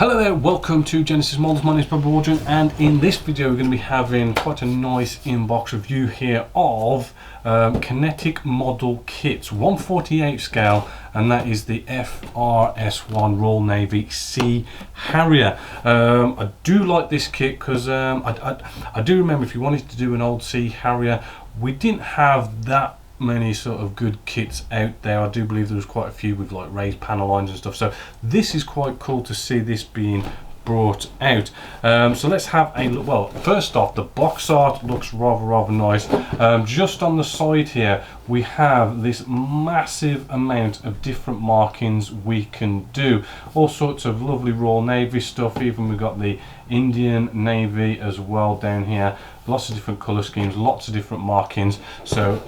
Hello there, welcome to Genesis Models. My name is Bob Waldron, and in this video we're going to be having quite a nice inbox review here of Kinetic model kits, 1/48 scale, and that is the FRS.1 Royal Navy Sea Harrier. I do like this kit because I do remember if you wanted to do an old Sea Harrier, we didn't have that many sort of good kits out there. I do believe there was quite a few with like raised panel lines and stuff, so this is quite cool to see this being brought out. So let's have a look. Well, first off, the box art looks rather nice. Just on the side here we have this massive amount of different markings we can do, all sorts of lovely Royal Navy stuff. Even we've got the Indian Navy as well down here, lots of different color schemes, lots of different markings, so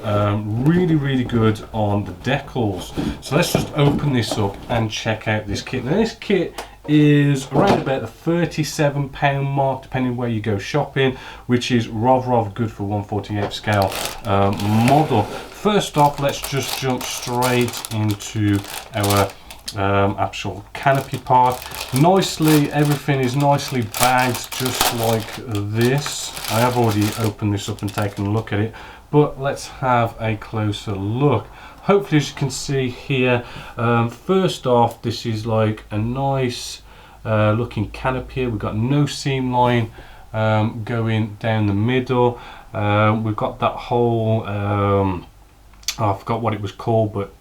really good on the decals. So let's just open this up and check out this kit. Now this kit is around about the £37 mark depending where you go shopping, which is rather good for 1/48 scale model. First off, let's just jump straight into our actual canopy part. Nicely, everything is nicely bagged just like this. I have already opened this up and taken a look at it, but let's have a closer look. Hopefully, as you can see here, first off, this is like a nice looking canopy here. We've got no seam line going down the middle. We've got that whole I forgot what it was called, but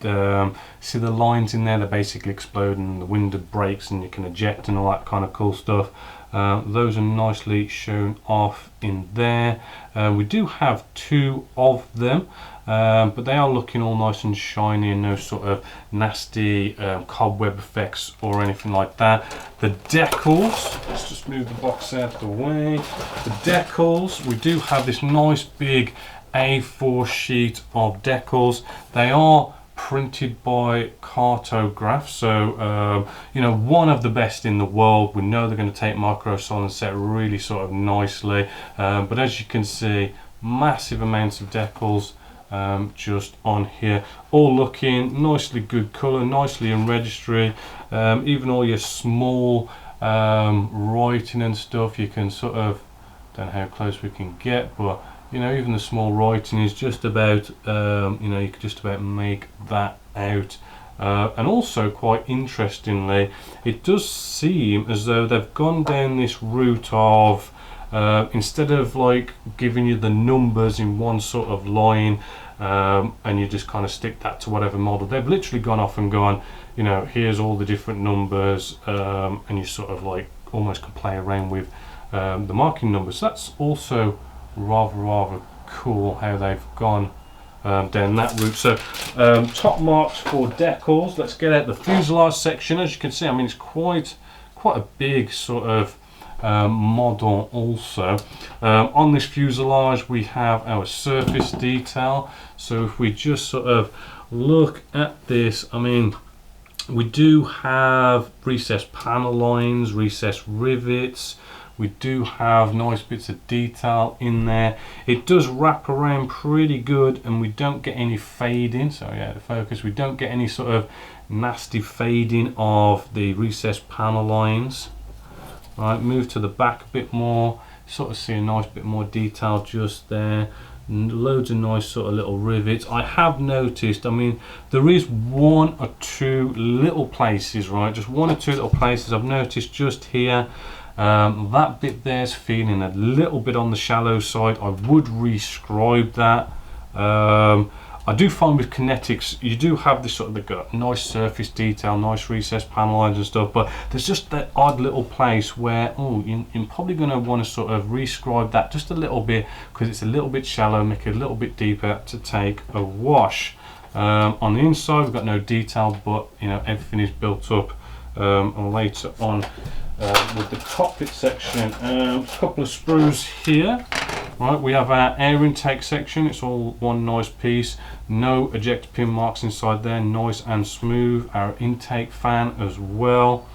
see the lines in there, they're basically exploding, the window breaks and you can eject and all that kind of cool stuff. Those are nicely shown off in there. We do have two of them, but they are looking all nice and shiny and no sort of nasty cobweb effects or anything like that. The decals, let's just move the box out of the way. The decals, we do have this nice big A4 sheet of decals. They are printed by Cartograph, so you know, one of the best in the world. We know they're going to take micro sol and set really sort of nicely, but as you can see, massive amounts of decals just on here, all looking nicely good color, nicely in registry. Even all your small writing and stuff, you can sort of, don't know how close we can get, but you know, even the small writing is just about, you know, you could just about make that out. And also, quite interestingly, it does seem as though they've gone down this route of, instead of like giving you the numbers in one sort of line, and you just kind of stick that to whatever model, they've literally gone off and gone, you know, here's all the different numbers, and you sort of like almost can play around with the marking numbers. So that's also rather cool how they've gone down that route. So top marks for decals. Let's get out the fuselage section. As you can see, I mean, it's quite a big sort of model also. On this fuselage we have our surface detail. So if we just sort of look at this, I mean, we do have recessed panel lines, recessed rivets. We do have nice bits of detail in there. It does wrap around pretty good, and we don't get any fading. So yeah, the focus, we don't get any sort of nasty fading of the recessed panel lines. Right, move to the back a bit more, sort of see a nice bit more detail just there. Loads of nice sort of little rivets. I have noticed, I mean, there is one or two little places, right, just one or two little places I've noticed just here. That bit there's feeling a little bit on the shallow side. I would rescribe that. I do find with Kinetics, you do have this sort of, they've got nice surface detail, nice recessed panel lines and stuff, but there's just that odd little place where, oh, you're probably going to want to sort of rescribe that just a little bit, because it's a little bit shallow, make it a little bit deeper to take a wash. On the inside we've got no detail, but you know, everything is built up later on. With the cockpit section, a couple of sprues here. Right, we have our air intake section. It's all one nice piece, no ejector pin marks inside there, nice and smooth. Our intake fan as well.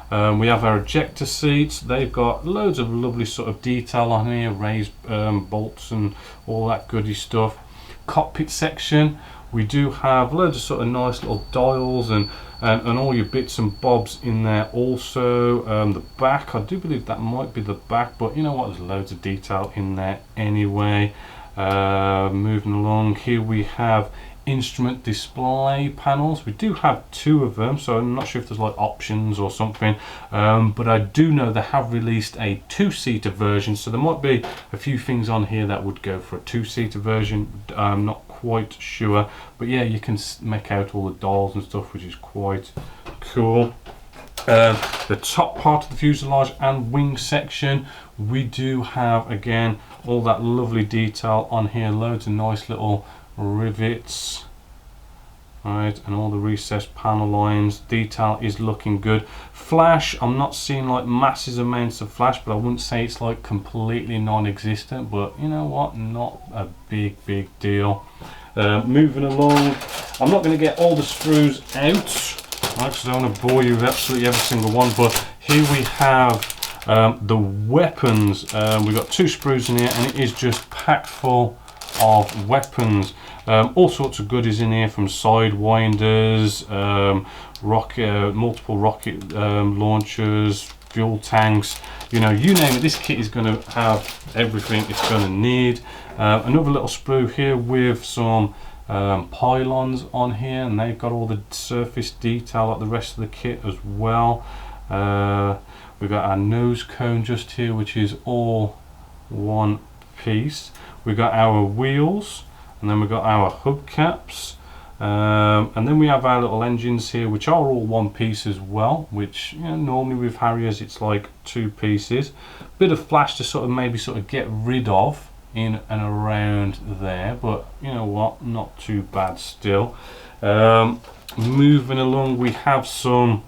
We have our ejector seats. They've got loads of lovely sort of detail on here, raised bolts and all that goody stuff. Cockpit section, We do have loads of sort of nice little dials and all your bits and bobs in there also. The back, I do believe that might be the back, but you know what, there's loads of detail in there anyway. Moving along, here we have instrument display panels. We do have 2 of them, so I'm not sure if there's like options or something, but I do know they have released a 2-seater version, so there might be a few things on here that would go for a 2-seater version. I'm not quite sure, but yeah, you can make out all the dials and stuff, which is quite cool. The top part of the fuselage and wing section, we do have again all that lovely detail on here, loads of nice little rivets, right, and all the recessed panel lines. Detail is looking good. Flash, I'm not seeing like massive amounts of flash, but I wouldn't say it's like completely non-existent, but you know what, not a big deal. Moving along, I'm not going to get all the sprues out, right, because I want to bore you with absolutely every single one, but here we have the weapons. We've got 2 sprues in here, and it is just packed full of weapons. All sorts of goodies in here, from sidewinders, multiple rocket launchers, fuel tanks, you know, you name it, this kit is going to have everything it's going to need. Another little sprue here with some pylons on here, and they've got all the surface detail like the rest of the kit as well. We've got our nose cone just here, which is all one piece. We've got our wheels, and then we've got our hubcaps, and then we have our little engines here, which are all one piece as well, which, you know, normally with Harriers it's like 2 pieces. Bit of flash to sort of get rid of in and around there, but you know what, not too bad still. Moving along, we have some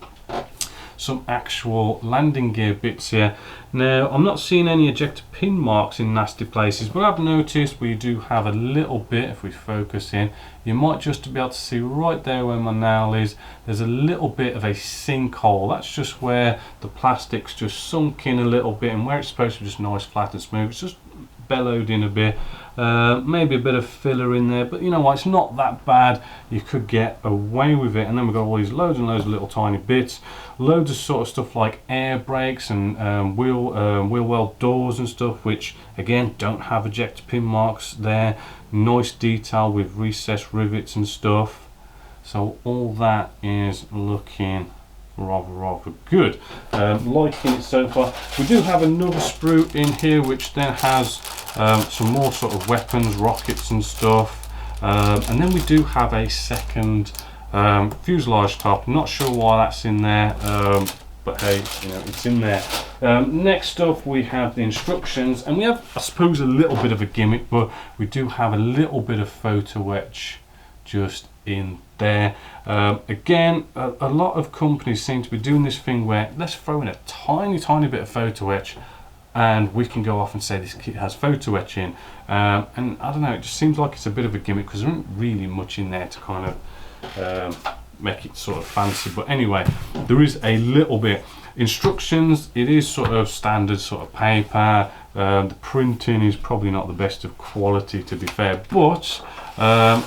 actual landing gear bits here. Now, I'm not seeing any ejector pin marks in nasty places, but I've noticed we do have a little bit. If we focus in, you might just be able to see right there where my nail is, there's a little bit of a sinkhole. That's just where the plastic's just sunk in a little bit, and where it's supposed to be just nice, flat and smooth, it's just bellowed in a bit. Maybe a bit of filler in there, but you know what, it's not that bad. You could get away with it. And then we've got all these loads and loads of little tiny bits, loads of sort of stuff like air brakes and wheel well doors and stuff, which again don't have ejector pin marks there. Nice detail with recessed rivets and stuff, so all that is looking rather good. Liking it so far. We do have another sprue in here, which then has some more sort of weapons, rockets and stuff, and then we do have a second fuselage top. Not sure why that's in there, but hey, you know, it's in there. Next up we have the instructions, and we have, I suppose, a little bit of a gimmick, but we do have a little bit of photo etch just in there. Again, a lot of companies seem to be doing this thing where let's throw in a tiny bit of photo etch, and we can go off and say this kit has photo etch in, and I don't know, it just seems like it's a bit of a gimmick because there isn't really much in there to kind of make it sort of fancy. But anyway, there is a little bit. Instructions, it is sort of standard sort of paper. The printing is probably not the best of quality, to be fair, but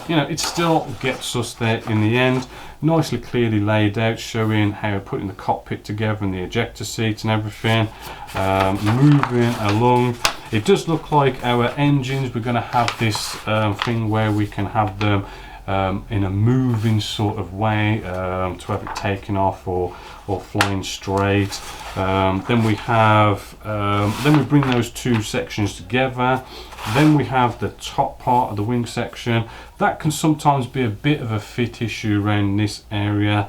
you know, it still gets us there in the end. Nicely clearly laid out, showing how we're putting the cockpit together and the ejector seat and everything. Moving along, it does look like our engines, we're going to have this thing where we can have them in a moving sort of way, to have it taken off or flying straight. Then we have, then we bring those 2 sections together. Then we have the top part of the wing section. That can sometimes be a bit of a fit issue around this area,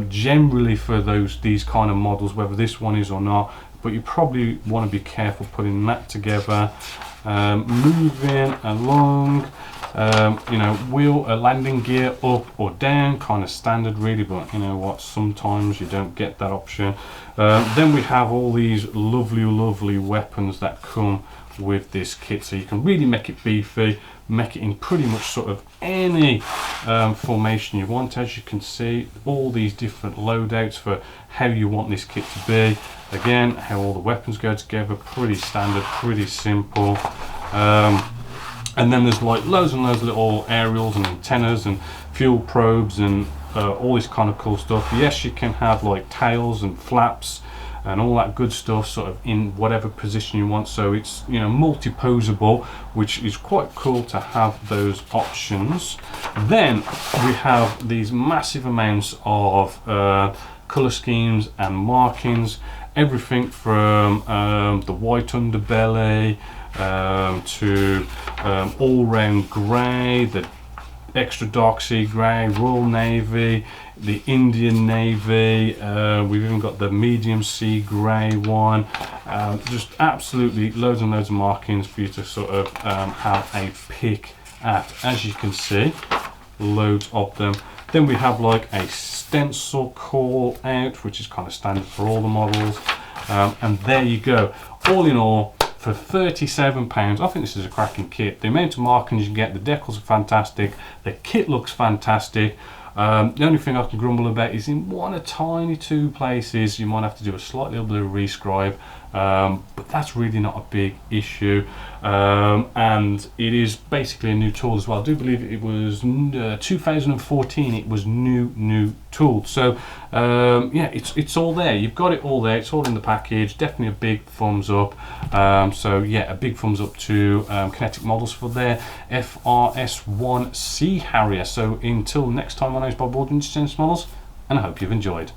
generally for these kind of models, whether this one is or not, but you probably want to be careful putting that together. Moving along, you know, landing gear up or down, kind of standard really, but you know what, sometimes you don't get that option. Then we have all these lovely weapons that come with this kit, so you can really make it beefy, make it in pretty much sort of any formation you want. As you can see, all these different loadouts for how you want this kit to be. Again, how all the weapons go together, pretty standard, pretty simple. And then there's like loads and loads of little aerials and antennas and fuel probes and all this kind of cool stuff. Yes, you can have like tails and flaps and all that good stuff sort of in whatever position you want, so it's, you know, multi-posable, which is quite cool to have those options. Then we have these massive amounts of color schemes and markings, everything from the white underbelly to all-round grey, the extra dark sea grey, Royal Navy, the Indian Navy, we've even got the medium sea grey one, just absolutely loads and loads of markings for you to sort of have a pick at. As you can see, loads of them. Then we have like a stencil call out, which is kind of standard for all the models, and there you go. All in all, for £37, I think this is a cracking kit. The amount of markings you get, the decals are fantastic, the kit looks fantastic. The only thing I can grumble about is in one or tiny two places you might have to do a slight little bit of rescribe, but that's really not a big issue. And it is basically a new tool as well. I do believe it was 2014 it was new tool. So yeah, it's all there. You've got it all there. It's all in the package. Definitely a big thumbs up. So yeah, a big thumbs up to Kinetic Models for their FRS.1 Harrier. So until next time, my name is Bob Baldwin, Genesis Models, and I hope you've enjoyed.